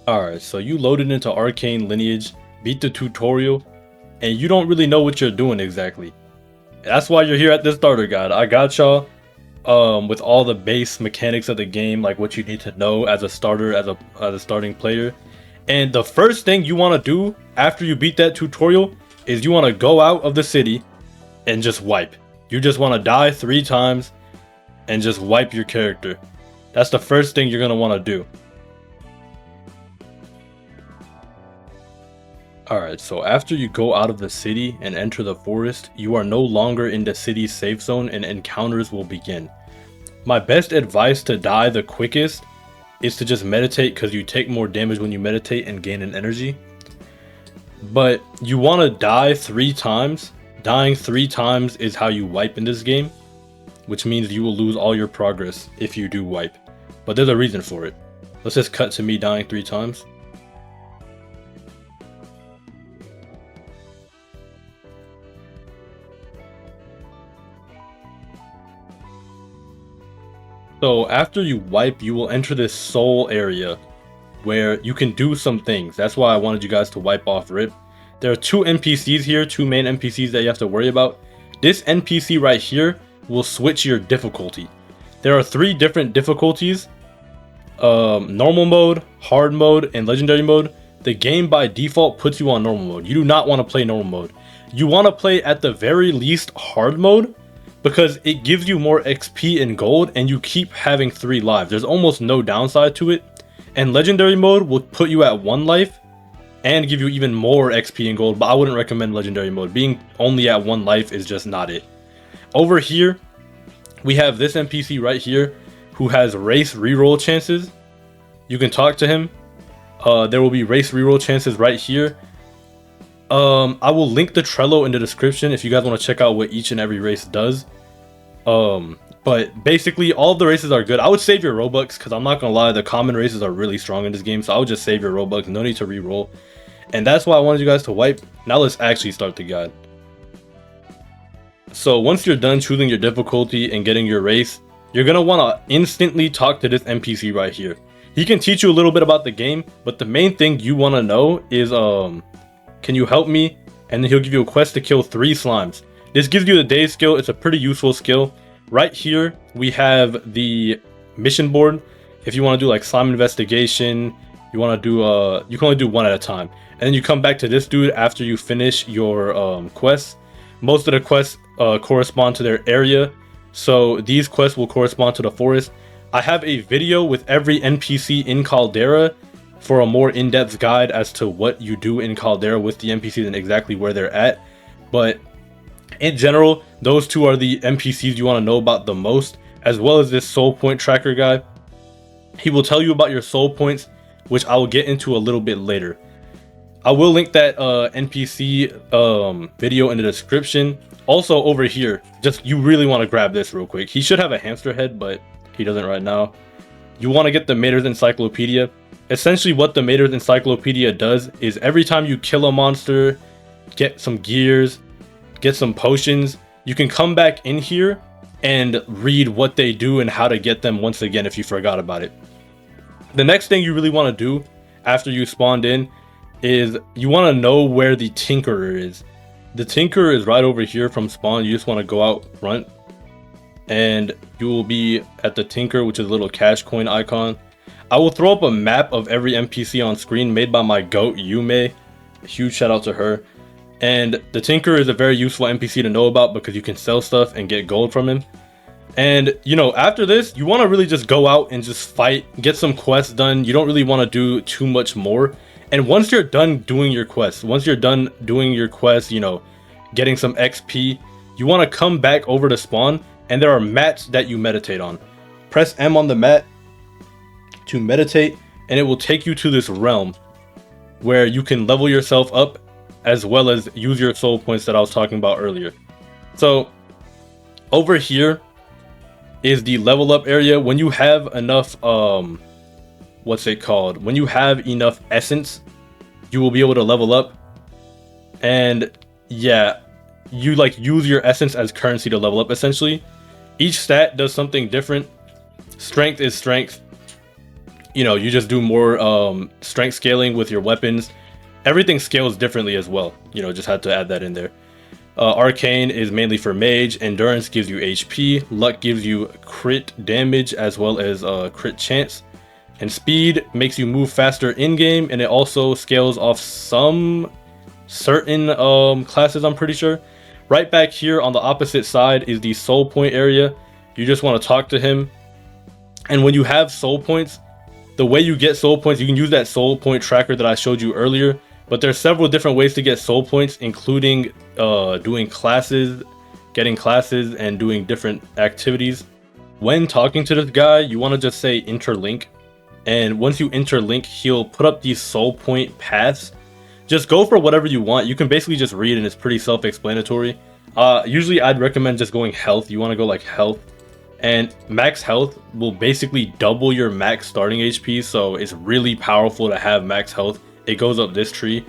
Alright, so you loaded into Arcane Lineage, beat the tutorial, and you don't really know what you're doing exactly. That's why you're here at this starter guide. I got y'all with all the base mechanics of the game, like what you need to know as a starter, as a starting player. And the first thing you want to do after you beat that tutorial is you want to go out of the city and just wipe. You just want to die 3 times and just wipe your character. That's the first thing you're going to want to do. Alright, so after you go out of the city and enter the forest, you are no longer in the city's safe zone and encounters will begin. My best advice to die the quickest is to just meditate, because you take more damage when you meditate and gain an energy. But you want to die 3 times. Dying 3 times is how you wipe in this game, which means you will lose all your progress if you do wipe. But there's a reason for it. Let's just cut to me dying 3 times. So after you wipe, you will enter this soul area where you can do some things. That's why I wanted you guys to wipe off RIP. There are 2 NPCs here, 2 main NPCs that you have to worry about. This NPC right here will switch your difficulty. There are 3 different difficulties: normal mode, hard mode, and legendary mode. The game by default puts you on normal mode. You do not want to play normal mode. You want to play at the very least hard mode, because it gives you more XP and gold and you keep having 3 lives. There's almost no downside to it. And legendary mode will put you at 1 life and give you even more XP and gold, but I wouldn't recommend legendary mode. Being only at 1 life is just not it. Over here, we have this NPC right here who has race reroll chances. You can talk to him. There will be race reroll chances right here. I will link the Trello in the description if you guys want to check out what each and every race does. But basically all of the races are good. I would save your Robux, because I'm not gonna lie, the common races are really strong in this game, so I would just save your Robux. No need to re-roll. And that's why I wanted you guys to wipe. Now let's actually start the guide. So once you're done choosing your difficulty and getting your race, you're gonna want to instantly talk to this NPC right here. He can teach you a little bit about the game, but the main thing you want to know is can you help me? And then he'll give you a quest to kill 3 slimes. This gives you the day skill. It's a pretty useful skill. Right here we have the mission board. If you want to do like slime investigation, you want to do you can only do 1 at a time. And then you come back to this dude after you finish your quests. Most of the quests correspond to their area, so these quests will correspond to the forest. I have a video with every NPC in Caldera for a more in-depth guide as to what you do in Caldera with the NPCs and exactly where they're at. But in general, those 2 are the NPCs you want to know about the most, as well as this soul point tracker guy. He will tell you about your soul points, which I will get into a little bit later. I will link that NPC video in the description. Also over here, just you really want to grab this real quick. He should have a hamster head, but he doesn't right now. You want to get the Mater's Encyclopedia. Essentially what the Mater's Encyclopedia does is every time you kill a monster, get some gears, get some potions, you can come back in here and read what they do and how to get them once again if you forgot about it. The next thing you really want to do after you spawned in is you want to know where the Tinkerer is. The Tinkerer is right over here from spawn. You just want to go out front and you will be at the Tinker, which is a little cash coin icon. I will throw up a map of every NPC on screen made by my goat Yume. A huge shout out to her. And the Tinker is a very useful NPC to know about because you can sell stuff and get gold from him. And you know, after this, you want to really just go out and just fight, get some quests done. You don't really want to do too much more. And once you're done doing your quests, you know, getting some XP, you want to come back over to spawn, and there are mats that you meditate on. Press M on the mat to meditate, and it will take you to this realm where you can level yourself up as well as use your soul points that I was talking about earlier. So over here is the level up area. When you have enough when you have enough essence, you will be able to level up. And yeah, you like use your essence as currency to level up essentially. Each stat does something different. Strength is strength. you know, you just do more strength scaling with your weapons. Everything scales differently as well. You know, just had to add that in there. Arcane is mainly for mage. Endurance gives you HP. Luck gives you crit damage as well as crit chance. And speed makes you move faster in game, and it also scales off some certain classes, I'm pretty sure. Right back here on the opposite side is the soul point area. You just want to talk to him. And when you have soul points, the way you get soul points, you can use that soul point tracker that I showed you earlier. But there's several different ways to get soul points, including doing classes, getting classes, and doing different activities. When talking to this guy, you want to just say interlink. And once you interlink, he'll put up these soul point paths. Just go for whatever you want. You can basically just read, and it's pretty self-explanatory. Usually I'd recommend just going health. You want to go like health. And max health will basically double your max starting HP. So it's really powerful to have max health. It goes up this tree.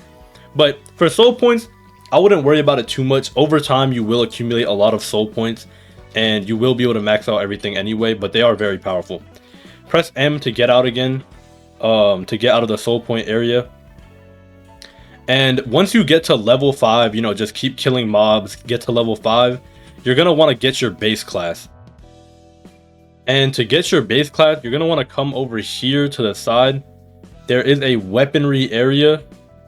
But for soul points, I wouldn't worry about it too much. Over time, you will accumulate a lot of soul points, and you will be able to max out everything anyway, but they are very powerful. Press M to get out again, to get out of the soul point area. And once you get to level 5, you know, just keep killing mobs, get to level 5, you're going to want to get your base class. And to get your base class, you're going to want to come over here to the side. There is a weaponry area,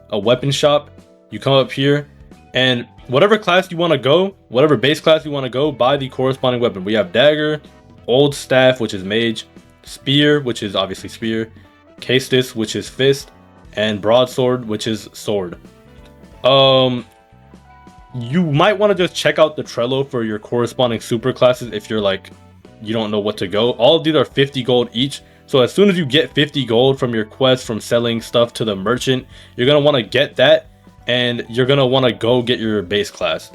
a weapon shop. You come up here, and whatever class you want to go, whatever base class you want to go, buy the corresponding weapon. We have dagger, old staff, which is mage, spear, which is obviously spear, caestus, which is fist, and broadsword, which is sword. You might want to just check out the Trello for your corresponding super classes if you're like, you don't know what to go. All of these are 50 gold each. So as soon as you get 50 gold from your quest, from selling stuff to the merchant, you're going to want to get that, and you're going to want to go get your base class.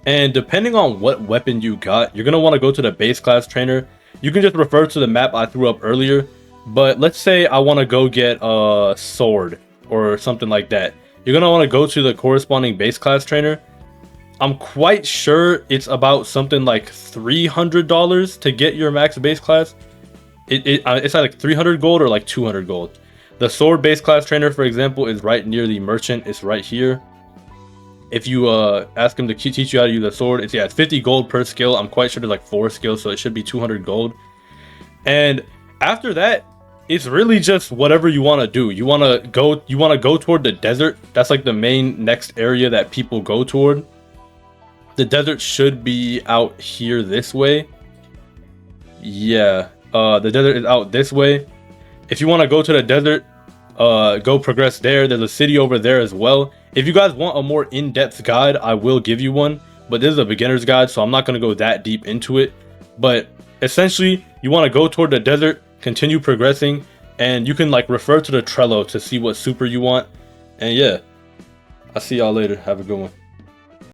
And depending on what weapon you got, you're going to want to go to the base class trainer. You can just refer to the map I threw up earlier, but let's say I want to go get a sword or something like that. You're going to want to go to the corresponding base class trainer. I'm quite sure it's about something like $300 to get your max base class. It's like 300 gold or like 200 gold. The sword base class trainer, for example, is right near the merchant. It's right here. If you ask him to teach you how to use a sword, it's 50 gold per skill. I'm quite sure there's like 4 skills, so it should be 200 gold. And after that, it's really just whatever you want to do. You want to go toward the desert. That's like the main next area that people go toward. The desert should be out here this way. Yeah. The desert is out this way. If you want to go to the desert, go progress there. There's a city over there as well. If you guys want a more in-depth guide, I will give you one, but this is a beginner's guide, so I'm not going to go that deep into it. But essentially, you want to go toward the desert, continue progressing, and you can like refer to the Trello to see what super you want. And yeah, I'll see y'all later. Have a good one.